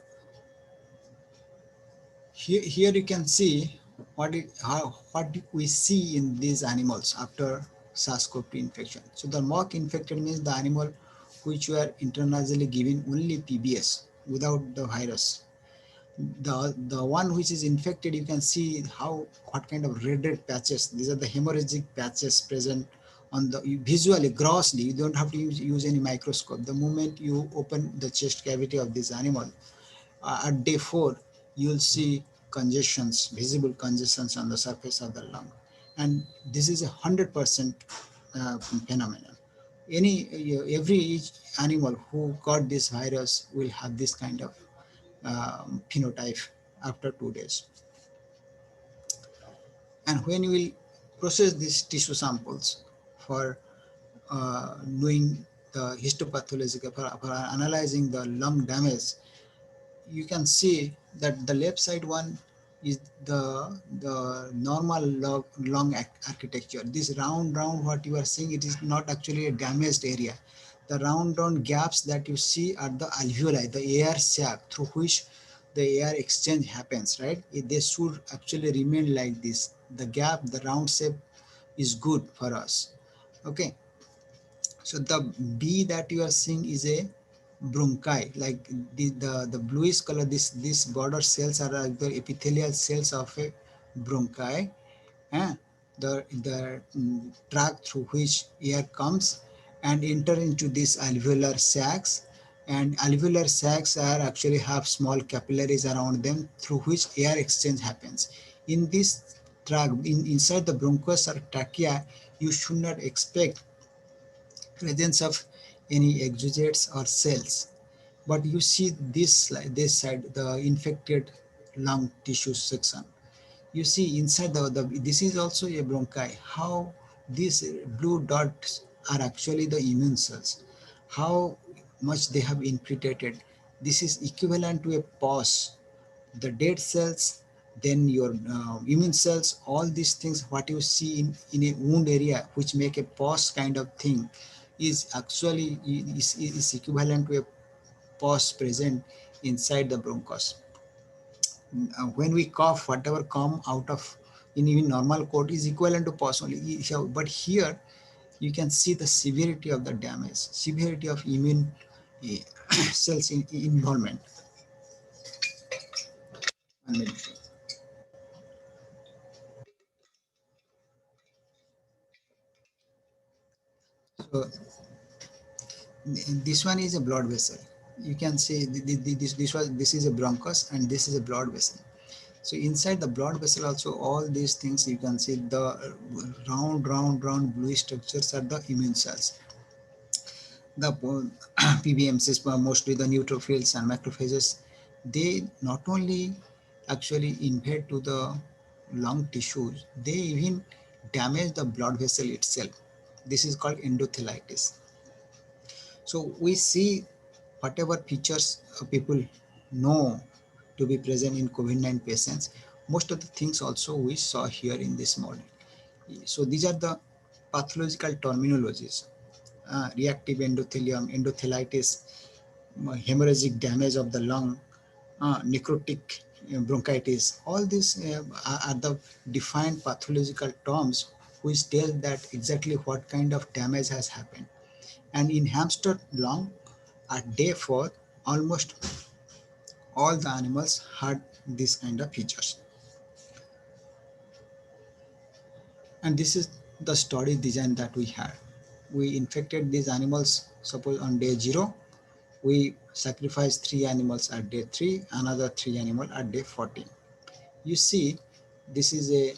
here you can see what we see in these animals after SARS-CoV-2 infection. So the mock infected means the animal which were intranasally given only PBS without the virus. The one which is infected, you can see how what kind of red patches. These are the hemorrhagic patches present on the visually grossly. You don't have to use any microscope. The moment you open the chest cavity of this animal, at day 4, you'll see congestions, visible congestions on the surface of the lung. And this is 100% phenomenon. Every each animal who got this virus will have this kind of phenotype after 2 days. And when you will process these tissue samples for knowing the histopathology, for analyzing the lung damage, you can see that the left side one is the normal lung architecture. This round what you are seeing, it is not actually a damaged area. The round gaps that you see are the alveoli, the air sac through which the air exchange happens, right? They should actually remain like this. The gap, the round shape is good for us. Okay, so the B that you are seeing is a bronchi, like the bluish color. This border cells are the epithelial cells of a bronchi. eh? The tract through which air comes and enter into these alveolar sacs, and alveolar sacs are actually have small capillaries around them through which air exchange happens. In this tract, inside the bronchus or trachea, you should not expect presence of any exudates or cells. But you see this side, the infected lung tissue section. You see inside this is also a bronchi. How these blue dots are actually the immune cells. How much they have infiltrated. This is equivalent to a pus the dead cells, then your immune cells, all these things what you see in a wound area which make a pus kind of thing is actually is equivalent to a pus present inside the bronchus. When we cough, whatever come out of in even normal coat is equivalent to pus only. But here you can see the severity of the damage, severity of immune eh, cells involvement. So this one is a blood vessel. You can see this is a bronchus and this is a blood vessel. So inside the blood vessel also all these things you can see the round bluish structures are the immune cells. The PBMCs, mostly the neutrophils and macrophages, they not only actually invade to the lung tissues, they even damage the blood vessel itself. This is called endothelitis. So we see whatever features people know to be present in COVID-19 patients, most of the things also we saw here in this model. So these are the pathological terminologies. Reactive endothelium, endothelitis, hemorrhagic damage of the lung, necrotic bronchitis. All these are the defined pathological terms which tell that exactly what kind of damage has happened. And in hamster lung, at day 4, almost all the animals had this kind of features. And this is the study design that we had. We infected these animals, suppose on day 0, we sacrificed 3 animals at day 3, another 3 animals at day 14. You see, this is a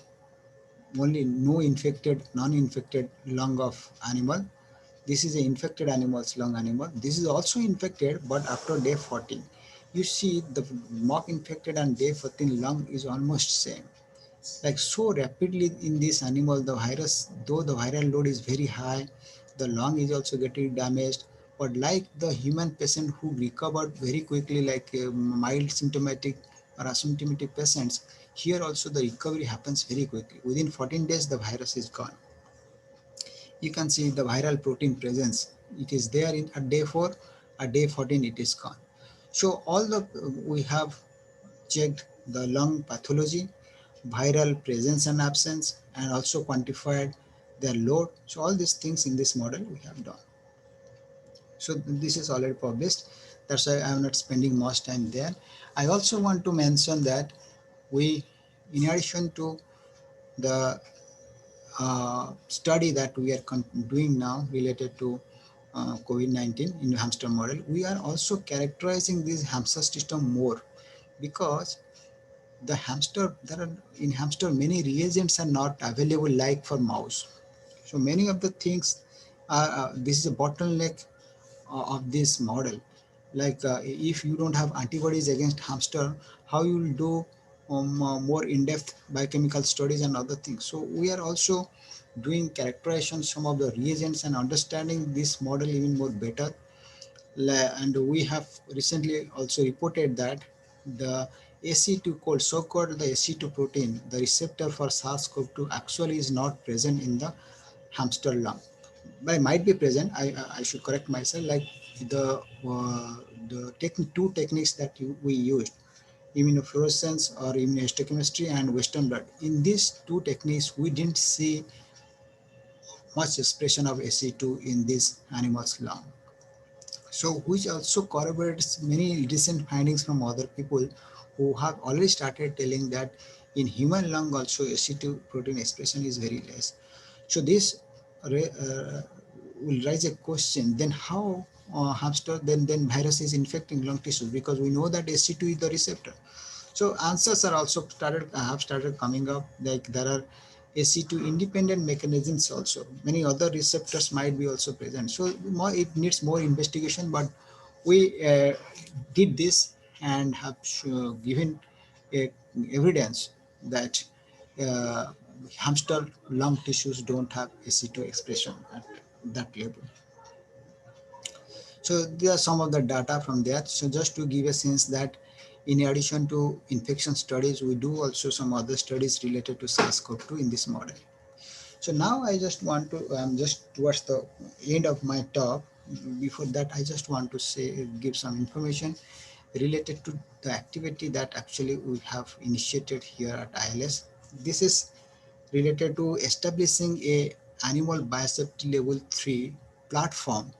only no infected, non-infected lung of animal. This is a infected animal's lung animal. This is also infected, but after day 14. You see the mock infected and day 14 lung is almost same. Like so rapidly in this animal, the virus, though the viral load is very high, the lung is also getting damaged. But like the human patient who recovered very quickly, like mild symptomatic or asymptomatic patients, here also the recovery happens very quickly. Within 14 days, the virus is gone. You can see the viral protein presence. It is there in at day 4, at day 14 it is gone. So all the we have checked the lung pathology, viral presence and absence, and also quantified their load. So all these things in this model we have done. So this is already published. That's why I'm not spending much time there. I also want to mention that we, in addition to the study that we are doing now related to COVID-19 in hamster model, we are also characterizing this hamster system more, because the hamster, there are in hamster many reagents are not available like for mouse. So many of the things are this is a bottleneck of this model. Like if you don't have antibodies against hamster, how you will do more in-depth biochemical studies and other things. So we are also doing characterization some of the reagents and understanding this model even more better. And we have recently also reported that the AC2 called so-called the AC2 protein, the receptor for SARS-CoV-2 actually is not present in the hamster lung. But it might be present. I should correct myself. Like the two techniques that we used, immunofluorescence or immunohistochemistry and Western blot. In these two techniques, we didn't see much expression of AC2 in this animal's lung. So which also corroborates many recent findings from other people who have already started telling that in human lung also AC2 protein expression is very less. So this will raise a question, then how hamster then virus is infecting lung tissues, because we know that AC2 is the receptor. So answers are also have started coming up, like there are AC2 independent mechanisms also. Many other receptors might be also present. So it needs more investigation, but we did this and have given evidence that uh, hamster lung tissues don't have AC2 expression at that level. So there are some of the data from there. So just to give a sense that In addition to infection studies, we do also some other studies related to SARS-CoV-2 in this model. So now I just want to, just towards the end of my talk, before that I just want to say, give some information related to the activity that actually we have initiated here at ILS. This is related to establishing a animal biosafety level 3 platform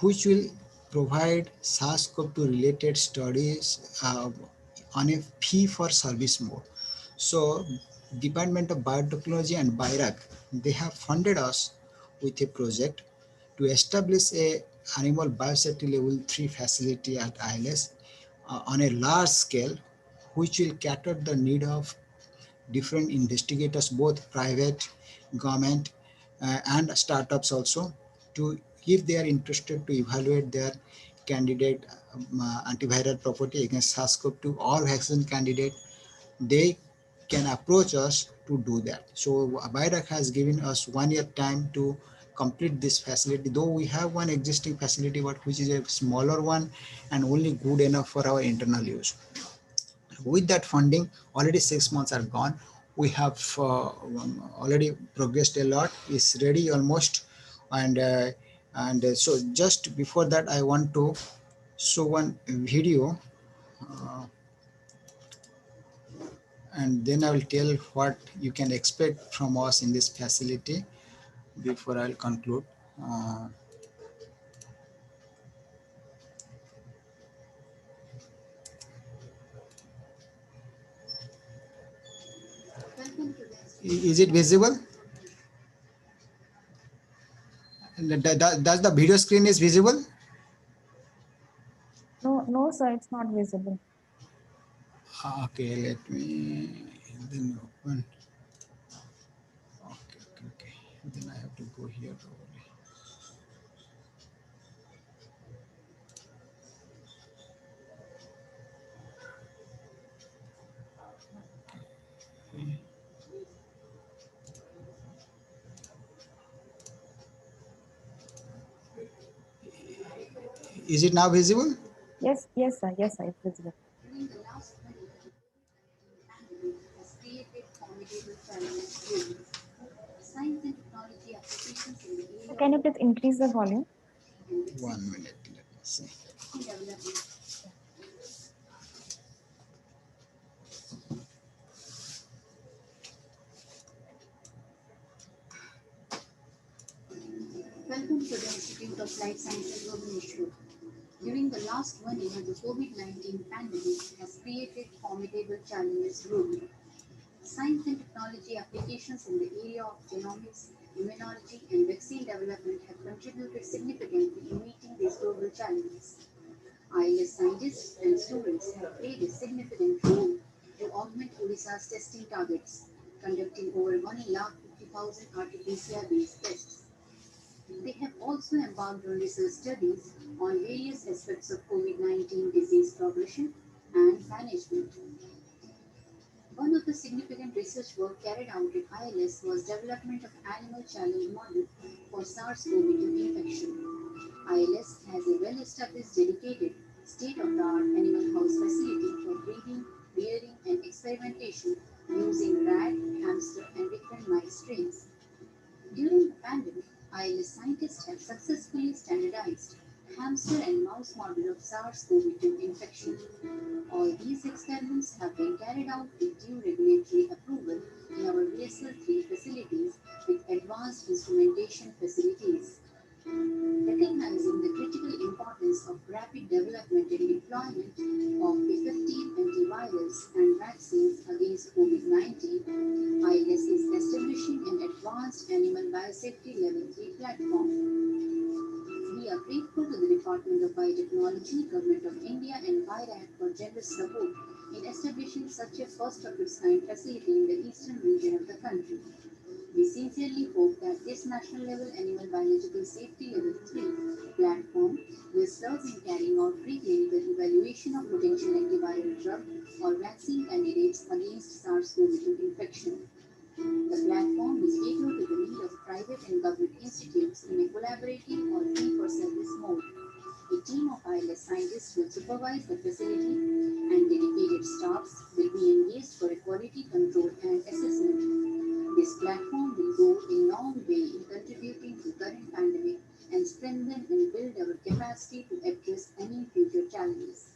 which will provide SARS-CoV-2 related studies on a fee for service mode. So Department of Biotechnology and BIRAC, they have funded us with a project to establish a animal biosafety level 3 facility at ILS on a large scale, which will cater the need of different investigators, both private, government, and startups also, to if they are interested to evaluate their candidate antiviral property against SARS-CoV-2 or vaccine candidate, they can approach us to do that. So BIRAC has given us 1 year time to complete this facility, though we have one existing facility, but which is a smaller one and only good enough for our internal use. With that funding, already 6 months are gone. We have already progressed a lot. It's ready almost, and so just before that, I want to show one video, uh, and then I will tell what you can expect from us in this facility before I'll conclude. Uh, is it visible? Does the video screen is visible? No, sir, it's not visible. Okay, let me then open. Okay. Then I have to go here probably. Is it now visible? Yes, sir, it's visible. So can you please increase the volume? 1 minute, let me see. Welcome to the Institute of Life Sciences Bhubaneswar. During the last 1 year, the COVID-19 pandemic has created formidable challenges globally. Science and technology applications in the area of genomics, immunology, and vaccine development have contributed significantly in meeting these global challenges. ILS scientists and students have played a significant role to augment Odisha's testing targets, conducting over 150,000 RT-PCR-based tests. They have also embarked on research studies on various aspects of COVID-19 disease progression and management. One of the significant research work carried out at ILS was development of animal challenge model for SARS-CoV-2 infection. ILS has a well-established dedicated state-of-the-art animal house facility for breeding, rearing and experimentation using rat, hamster and different mice strains. During the pandemic, ILS scientists have successfully standardized hamster and mouse model of SARS-CoV-2 infection. All these experiments have been carried out with due regulatory approval in our VSL-3 facilities with advanced instrumentation facilities. Recognizing the critical importance of rapid development and deployment of effective antivirals and vaccines against COVID-19, ILS is establishing an advanced animal biosafety level 3 platform. We are grateful to the Department of Biotechnology, Government of India and BIRAC for generous support in establishing such a first of its kind facility in the eastern region of the country. We sincerely hope that this national level animal biological safety level 3 platform will serve in carrying out preclinical evaluation of potential antiviral drug or vaccine candidates against SARS-CoV-2 infection. The platform is cater to the need of private and government institutes in a collaborative or fee-for-service mode. A team of ILS scientists will supervise the facility, and dedicated staffs will be engaged for a quality control and assessment. This platform will go a long way in contributing to current pandemic and strengthen and build our capacity to address any future challenges.